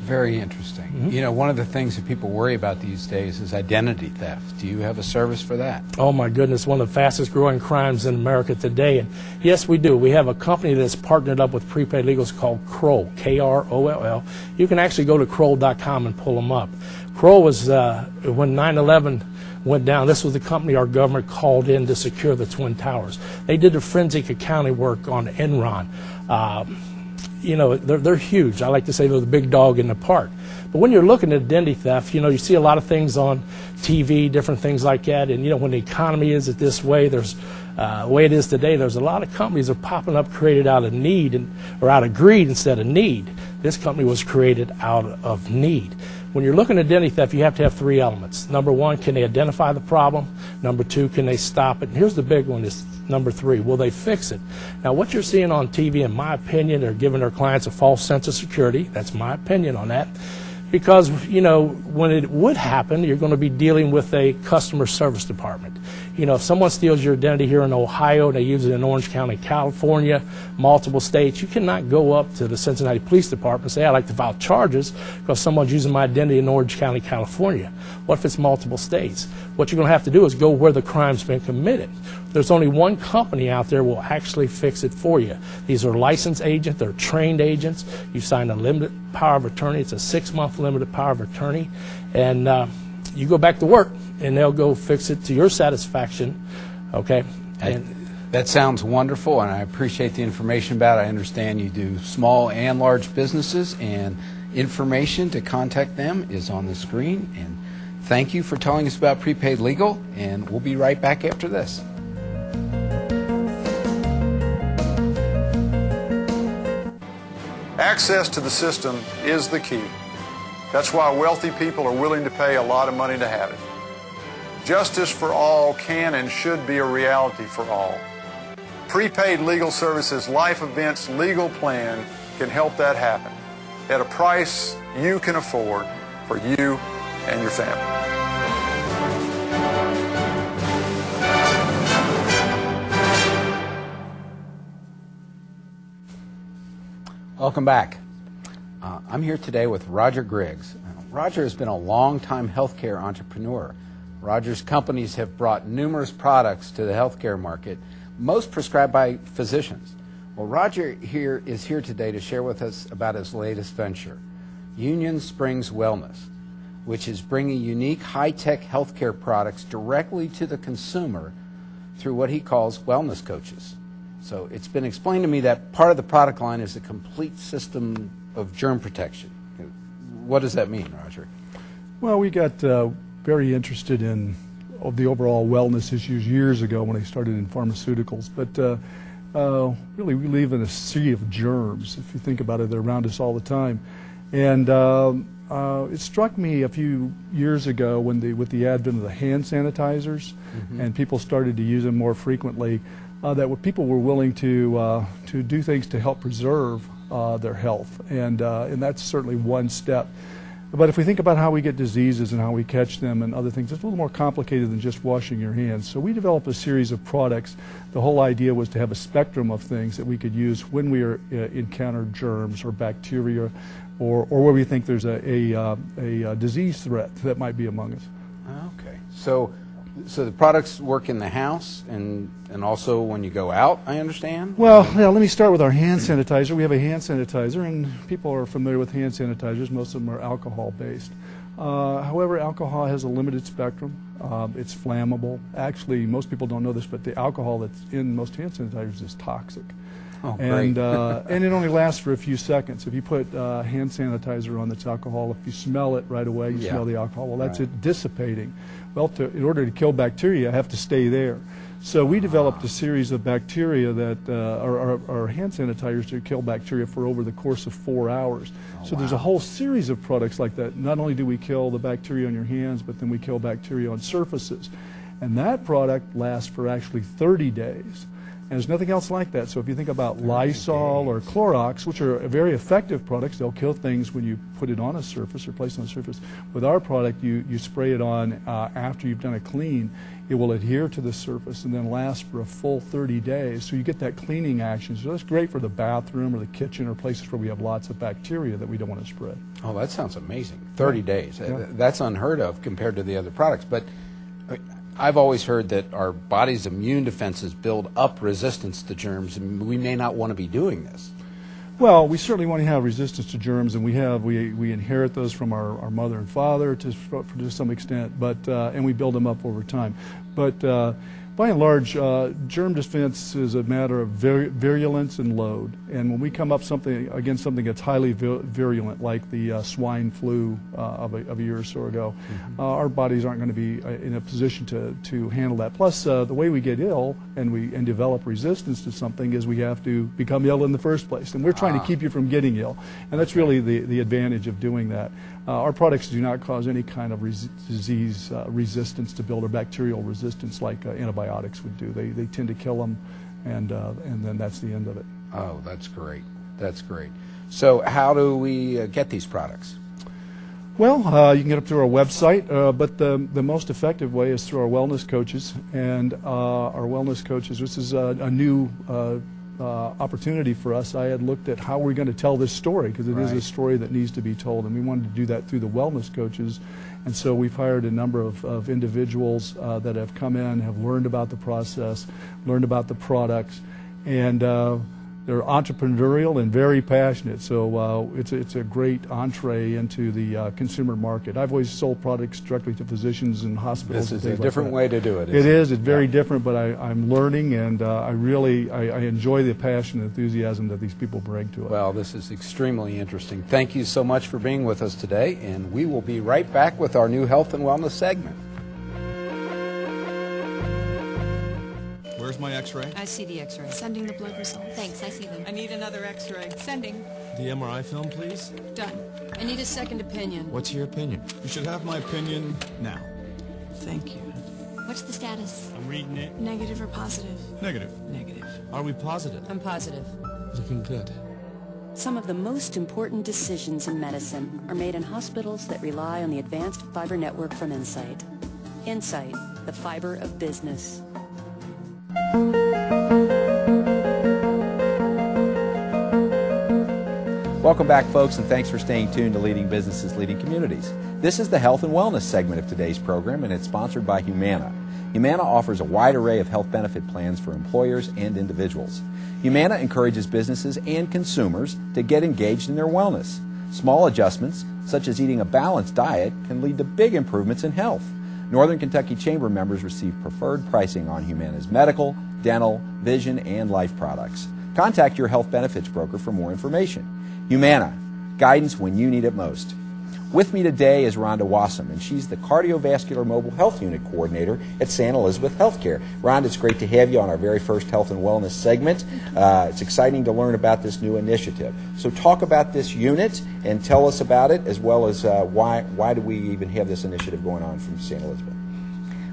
Very interesting. You know, one of the things that people worry about these days is identity theft. Do you have a service for that? Oh my goodness, one of the fastest growing crimes in America today. And yes, we do. We have a company that's partnered up with Prepaid Legal. It's called Kroll, K-R-O-L-L. You can actually go to Kroll.com and pull them up. Kroll was, when 9/11 went down, this was the company our government called in to secure the Twin Towers. They did the forensic accounting work on Enron. You know, they're huge. I like to say they're the big dog in the park. But when you're looking at identity theft, you know, you see a lot of things on TV, different things like that. And, you know, when the economy is at this way, the way it is today, there's a lot of companies that are popping up created out of need or out of greed instead of need. This company was created out of need. When you're looking at identity theft, you have to have three elements. Number one, can they identify the problem? Number two, can they stop it? And here's the big one, is number three, will they fix it? Now, what you're seeing on TV, in my opinion, they're giving their clients a false sense of security. That's my opinion on that. Because, you know, when it would happen, you're going to be dealing with a customer service department. You know, if someone steals your identity here in Ohio and they use it in Orange County, California, multiple states, you cannot go up to the Cincinnati Police Department and say, I'd like to file charges because someone's using my identity in Orange County, California. What if it's multiple states? What you're going to have to do is go where the crime's been committed. There's only one company out there will actually fix it for you. These are licensed agents. They're trained agents. You sign a limited power of attorney. It's a 6-month limited power of attorney. And you go back to work, and they'll go fix it to your satisfaction, okay? And that sounds wonderful, and I appreciate the information about it. I understand you do small and large businesses, and information to contact them is on the screen. And thank you for telling us about Prepaid Legal, and we'll be right back after this. Access to the system is the key. That's why wealthy people are willing to pay a lot of money to have it. Justice for all can and should be a reality for all. Prepaid Legal Services Life Events Legal Plan can help that happen at a price you can afford for you and your family. Welcome back. I'm here today with Roger Griggs. Roger has been a long-time healthcare entrepreneur. Roger's companies have brought numerous products to the healthcare market, most prescribed by physicians. Well, Roger is here today to share with us about his latest venture, Union Springs Wellness, which is bringing unique high-tech healthcare products directly to the consumer through what he calls wellness coaches. So it's been explained to me that part of the product line is a complete system of germ protection. What does that mean, Roger? Well, we got very interested in the overall wellness issues years ago when I started in pharmaceuticals. But really, we live in a sea of germs. If you think about it, they're around us all the time. And it struck me a few years ago when with the advent of the hand sanitizers, and people started to use them more frequently, that people were willing to do things to help preserve their health, and that's certainly one step. But if we think about how we get diseases and how we catch them and other things, it's a little more complicated than just washing your hands. So we developed a series of products. The whole idea was to have a spectrum of things that we could use when we encounter germs or bacteria, or where we think there's a disease threat that might be among us. Okay, so the products work in the house and also when you go out, I understand? Well, yeah, let me start with our hand sanitizer. We have a hand sanitizer, and people are familiar with hand sanitizers. Most of them are alcohol-based. However, alcohol has a limited spectrum. It's flammable. Actually, most people don't know this, but the alcohol that's in most hand sanitizers is toxic. Oh, great. And it only lasts for a few seconds. If you put hand sanitizer on that's alcohol, if you smell it right away, you smell the alcohol. Well, that's it dissipating. Well, in order to kill bacteria, I have to stay there. So we developed a series of bacteria that are hand sanitizers to kill bacteria for over the course of 4 hours. So there's a whole series of products like that. Not only do we kill the bacteria on your hands, but then we kill bacteria on surfaces. And that product lasts for actually 30 days. And there's nothing else like that. So if you think about Lysol or Clorox, which are very effective products, they'll kill things when you put it on a surface or place it on a surface. With our product, you spray it on after you've done a clean. It will adhere to the surface and then last for a full 30 days. So you get that cleaning action. So that's great for the bathroom or the kitchen or places where we have lots of bacteria that we don't want to spread. Oh, that sounds amazing. 30 days. Yeah. That's unheard of compared to the other products. But I've always heard that our body's immune defenses build up resistance to germs, and we may not want to be doing this. Well, we certainly want to have resistance to germs, and we inherit those from our mother and father to some extent, but and we build them up over time. But by and large, germ defense is a matter of virulence and load. And when we come up against something that's highly virulent, like the swine flu of a year or so ago, our bodies aren't going to be in a position to handle that. Plus, the way we get ill and develop resistance to something is we have to become ill in the first place. And we're trying to keep you from getting ill. And that's really the advantage of doing that. Our products do not cause any kind of disease resistance to build or bacterial resistance like antibiotics would do. They tend to kill them, and then that's the end of it. Oh, that's great. That's great. So how do we get these products? Well, you can get up through our website, but the most effective way is through our wellness coaches. And our wellness coaches, this is a new opportunity for us. I had looked at how we're going to tell this story, because it is a story that needs to be told, and we wanted to do that through the wellness coaches. And so we've hired a number of individuals that have come in, have learned about the process, learned about the products, and they're entrepreneurial and very passionate. So it's a great entree into the consumer market. I've always sold products directly to physicians and hospitals. This is a different way to do it. It is. It's very different, but I'm learning, and I enjoy the passion and enthusiasm that these people bring to it. Well, this is extremely interesting. Thank you so much for being with us today, and we will be right back with our new health and wellness segment. Where's my x-ray? I see the x-ray. Sending the blood results. Thanks, I see them. I need another x-ray. Sending. The MRI film, please? Done. I need a second opinion. What's your opinion? You should have my opinion now. Thank you. What's the status? I'm reading it. Negative or positive? Negative. Negative. Are we positive? I'm positive. Looking good. Some of the most important decisions in medicine are made in hospitals that rely on the advanced fiber network from Insight. Insight, the fiber of business. Welcome back, folks, and thanks for staying tuned to Leading Businesses, Leading Communities. This is the health and wellness segment of today's program, and it's sponsored by Humana. Humana offers a wide array of health benefit plans for employers and individuals. Humana encourages businesses and consumers to get engaged in their wellness. Small adjustments, such as eating a balanced diet, can lead to big improvements in health. Northern Kentucky Chamber members receive preferred pricing on Humana's medical, dental, vision, and life products. Contact your health benefits broker for more information. Humana, guidance when you need it most. With me today is Rhonda Wassam, and she's the Cardiovascular Mobile Health Unit Coordinator at St. Elizabeth Healthcare. Rhonda, it's great to have you on our very first health and wellness segment. It's exciting to learn about this new initiative. So talk about this unit and tell us about it, as well as why do we even have this initiative going on from St. Elizabeth?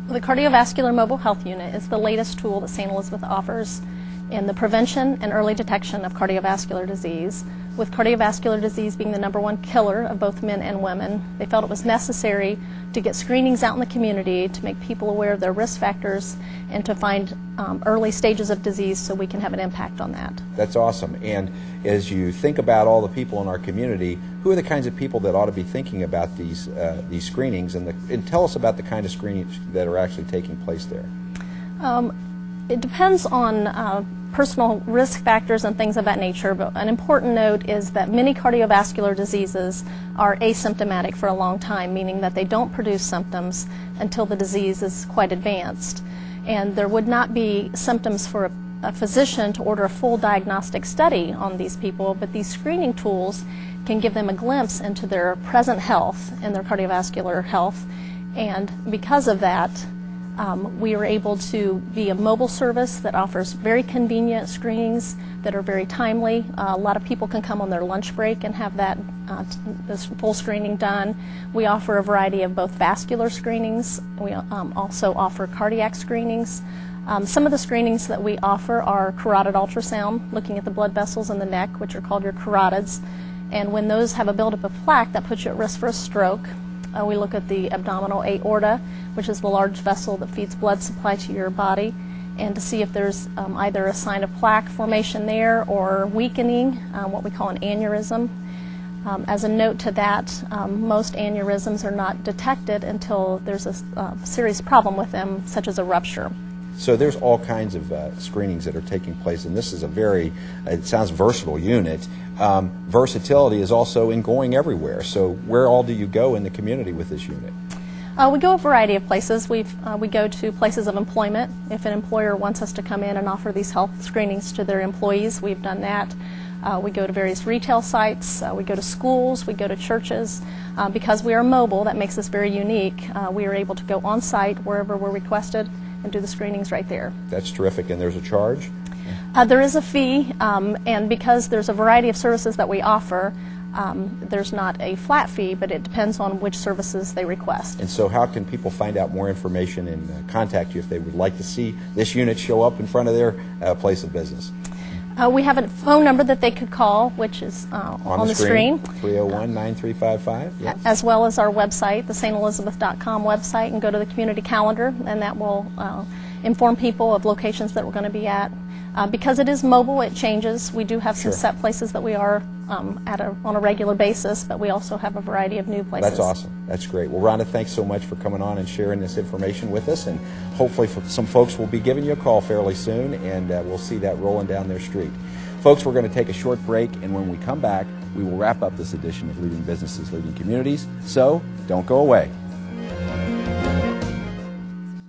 Well, the Cardiovascular Mobile Health Unit is the latest tool that St. Elizabeth offers in the prevention and early detection of cardiovascular disease. With cardiovascular disease being the #1 killer of both men and women, they felt it was necessary to get screenings out in the community to make people aware of their risk factors and to find early stages of disease so we can have an impact on that. That's awesome. And as you think about all the people in our community, who are the kinds of people that ought to be thinking about these screenings, and tell us about the kind of screenings that are actually taking place there? It depends on personal risk factors and things of that nature, but an important note is that many cardiovascular diseases are asymptomatic for a long time, meaning that they don't produce symptoms until the disease is quite advanced. And there would not be symptoms for a physician to order a full diagnostic study on these people, but these screening tools can give them a glimpse into their present health and their cardiovascular health. And because of that, we are able to be a mobile service that offers very convenient screenings that are very timely. A lot of people can come on their lunch break and have this full screening done. We offer a variety of both vascular screenings. We also offer cardiac screenings. Some of the screenings that we offer are carotid ultrasound, looking at the blood vessels in the neck, which are called your carotids. And when those have a buildup of plaque, that puts you at risk for a stroke. We look at the abdominal aorta, which is the large vessel that feeds blood supply to your body, and to see if there's either a sign of plaque formation there or weakening, what we call an aneurysm. As a note to that, most aneurysms are not detected until there's a serious problem with them, such as a rupture. So there's all kinds of screenings that are taking place, and this is a very, it sounds versatile unit. Versatility is also in going everywhere. So where all do you go in the community with this unit? We go a variety of places. We go to places of employment. If an employer wants us to come in and offer these health screenings to their employees, we've done that. We go to various retail sites. We go to schools. We go to churches. Because we are mobile, that makes us very unique. We are able to go on site wherever we're requested and do the screenings right there. That's terrific. And there's a charge? There is a fee, and because there's a variety of services that we offer, there's not a flat fee, but it depends on which services they request. And so how can people find out more information and contact you if they would like to see this unit show up in front of their place of business? We have a phone number that they could call, which is on the screen. 301-9355, yes. As well as our website, the stelizabeth.com website, and go to the community calendar, and that will inform people of locations that we're going to be at. Because it is mobile, it changes. We do have some set places that we are on a regular basis, but we also have a variety of new places. That's awesome. That's great. Well, Rhonda, thanks so much for coming on and sharing this information with us, and hopefully some folks will be giving you a call fairly soon, and we'll see that rolling down their street. Folks, we're going to take a short break, and when we come back, we will wrap up this edition of Leading Businesses, Leading Communities, so don't go away.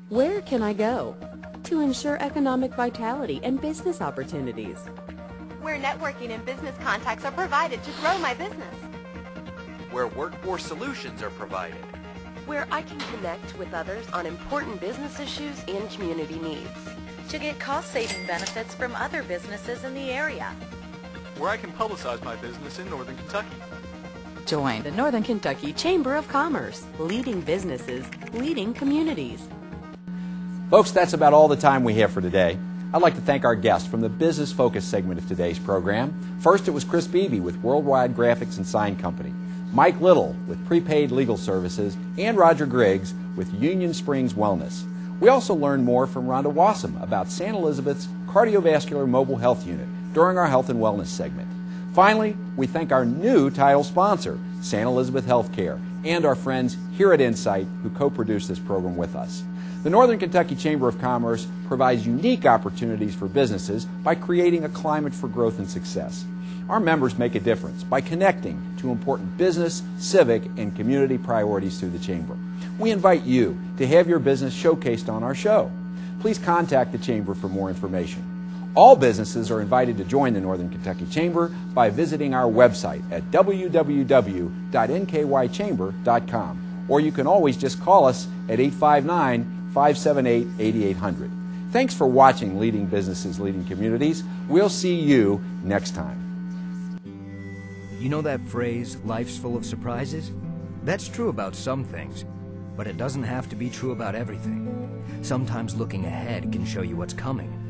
Where can I go to ensure economic vitality and business opportunities? Where networking and business contacts are provided to grow my business. Where workforce solutions are provided. Where I can connect with others on important business issues and community needs. To get cost-saving benefits from other businesses in the area. Where I can publicize my business in Northern Kentucky. Join the Northern Kentucky Chamber of Commerce, leading businesses, leading communities. Folks, that's about all the time we have for today. I'd like to thank our guests from the Business Focus segment of today's program. First, it was Chris Beebe with Worldwide Graphics and Sign Company, Mike Little with Prepaid Legal Services, and Roger Griggs with Union Springs Wellness. We also learned more from Rhonda Wassam about St. Elizabeth's Cardiovascular Mobile Health Unit during our Health and Wellness segment. Finally, we thank our new title sponsor, St. Elizabeth Healthcare, and our friends here at Insight who co-produced this program with us. The Northern Kentucky Chamber of Commerce provides unique opportunities for businesses by creating a climate for growth and success. Our members make a difference by connecting to important business, civic, and community priorities through the Chamber. We invite you to have your business showcased on our show. Please contact the Chamber for more information. All businesses are invited to join the Northern Kentucky Chamber by visiting our website at www.nkychamber.com, or you can always just call us at 859-578-8800. Thanks for watching Leading Businesses, Leading Communities. We'll see you next time. You know that phrase, life's full of surprises? That's true about some things, but it doesn't have to be true about everything. Sometimes looking ahead can show you what's coming.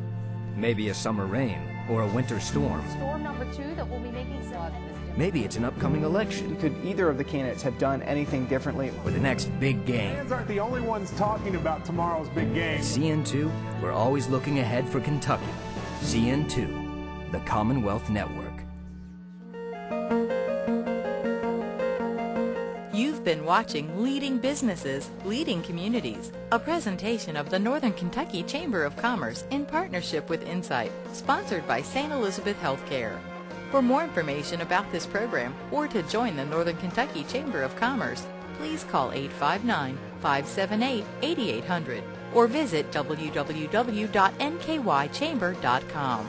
Maybe a summer rain or a winter storm. Storm number 2 that will be making some. Maybe it's an upcoming election. Could either of the candidates have done anything differently? Or the next big game. Fans aren't the only ones talking about tomorrow's big game. CN2, we're always looking ahead for Kentucky. CN2, the Commonwealth Network. You've been watching Leading Businesses, Leading Communities, a presentation of the Northern Kentucky Chamber of Commerce in partnership with Insight, sponsored by St. Elizabeth Healthcare. For more information about this program or to join the Northern Kentucky Chamber of Commerce, please call 859-578-8800 or visit www.nkychamber.com.